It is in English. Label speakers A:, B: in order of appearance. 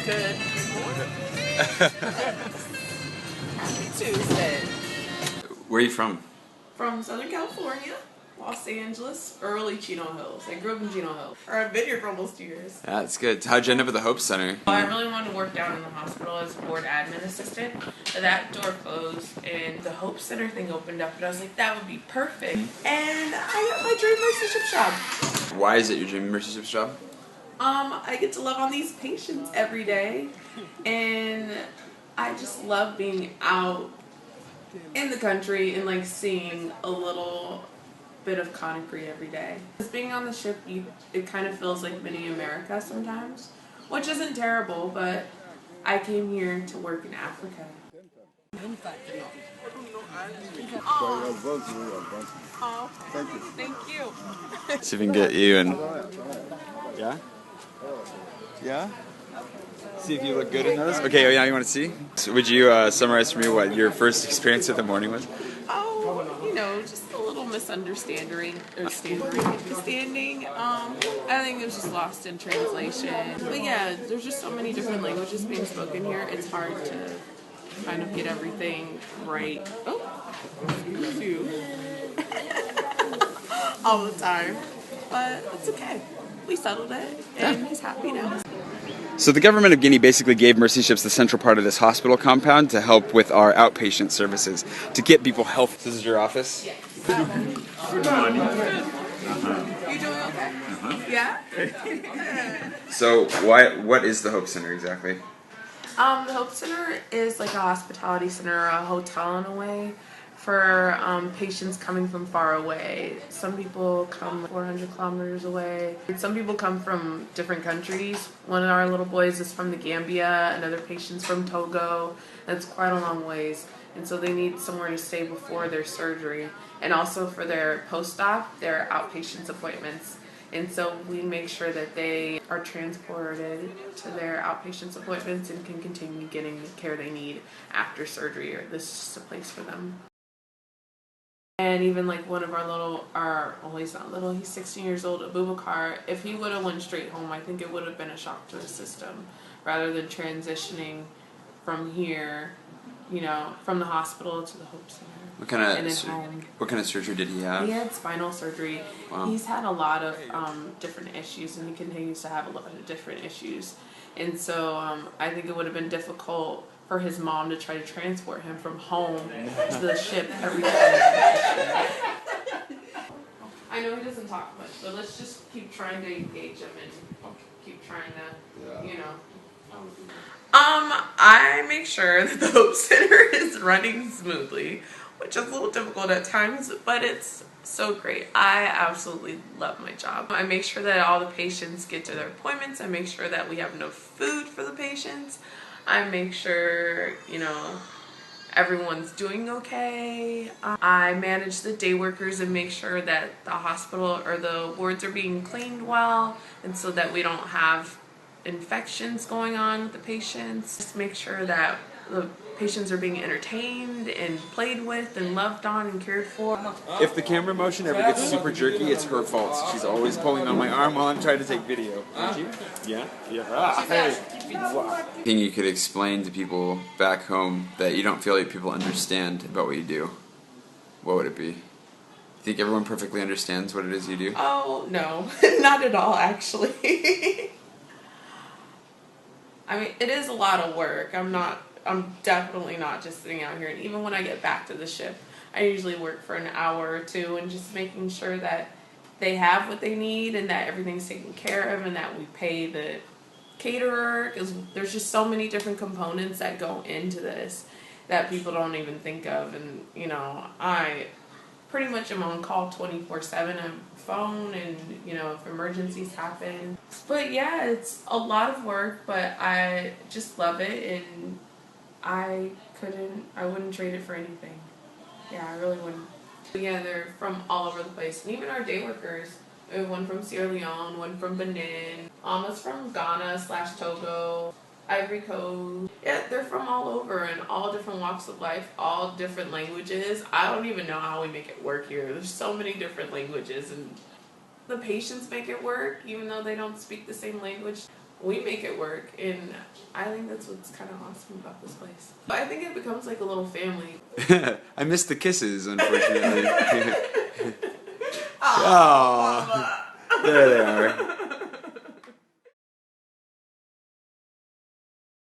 A: Good Happy Tuesday.
B: Where are you from?
A: From Southern California, Los Angeles, early Chino Hills. I grew up in Chino Hills. Or I've been here for almost 2 years.
B: That's good. How'd you end up at the Hope Center?
A: I really wanted to work down in the hospital as a board admin assistant. But that door closed and the Hope Center thing opened up and I was like, that would be perfect. And I got my dream mercyship job.
B: Why is it your dream mercyship job?
A: I get to love on these patients every day, and I just love being out in the country and like seeing a little bit of Conakry every day. Because being on the ship, it kind of feels like mini America sometimes, which isn't terrible, but I came here to work in Africa. Oh, thank you.
B: See if we can get you and... Yeah? Yeah? See if you look good in those? Okay, yeah, you want to see? So would you summarize for me what your first experience with the morning was?
A: Oh, just a little misunderstanding. I think it was just lost in translation. But yeah, there's just so many different languages being spoken here. It's hard to kind of get everything right. Oh, excuse you. All the time. But it's okay. We settled it, and he's happy now.
B: So the government of Guinea basically gave mercy ships the central part of this hospital compound to help with our outpatient services, to get people health. This is your office?
A: Yes.
B: Good morning.
A: You doing okay? Yeah?
B: So what is the Hope Center exactly?
A: The Hope Center is like a hospitality center, a hotel in a way, for patients coming from far away. Some people come 400 kilometers away. Some people come from different countries. One of our little boys is from the Gambia, another patient's from Togo. That's quite a long ways. And so they need somewhere to stay before their surgery. And also for their post-op, their outpatient appointments. And so we make sure that they are transported to their outpatient appointments and can continue getting the care they need after surgery, or this is just a place for them. And even like one of he's not little, he's 16 years old, Abubakar, if he would have went straight home, I think it would have been a shock to the system, rather than transitioning from here, from the hospital to the Hope Center.
B: What kind of surgery did he have?
A: He had spinal surgery. Wow. He's had a lot of different issues, and he continues to have a lot of different issues. And so I think it would have been difficult for his mom to try to transport him from home to the ship every time. I know he doesn't talk much, but let's just keep trying to engage him and keep trying to, I make sure that the Hope Center is running smoothly, which is a little difficult at times, but it's so great. I absolutely love my job. I make sure that all the patients get to their appointments. I make sure that we have enough food for the patients. I make sure, everyone's doing okay. I manage the day workers and make sure that the hospital or the wards are being cleaned well, and so that we don't have infections going on with the patients. Just make sure that the patients are being entertained and played with and loved on and cared for.
B: If the camera motion ever gets super jerky, it's her fault. She's always pulling on my arm while I'm trying to take video. Aren't you? Yeah? Yeah. Hey. Anything you could explain to people back home that you don't feel like people understand about what you do, what would it be? You think everyone perfectly understands what it is you do?
A: Oh, no. Not at all, actually. I mean, it is a lot of work. I'm definitely not just sitting out here. And even when I get back to the ship, I usually work for an hour or two and just making sure that they have what they need and that everything's taken care of and that we pay the caterer, because there's just so many different components that go into this that people don't even think of. And, I pretty much am on call 24/7 on phone, and if emergencies happen. But yeah, it's a lot of work, but I just love it, and I wouldn't trade it for anything. Yeah, I really wouldn't. But yeah, they're from all over the place, and even our day workers. We have one from Sierra Leone, one from Benin, almost from Ghana/Togo, Ivory Coast. Yeah, they're from all over and all different walks of life, all different languages. I don't even know how we make it work here. There's so many different languages, and the patients make it work, even though they don't speak the same language. we make it work, and I think that's what's kind of awesome about this place. But I think it becomes like a little family.
B: I missed the kisses, unfortunately.
A: Aww.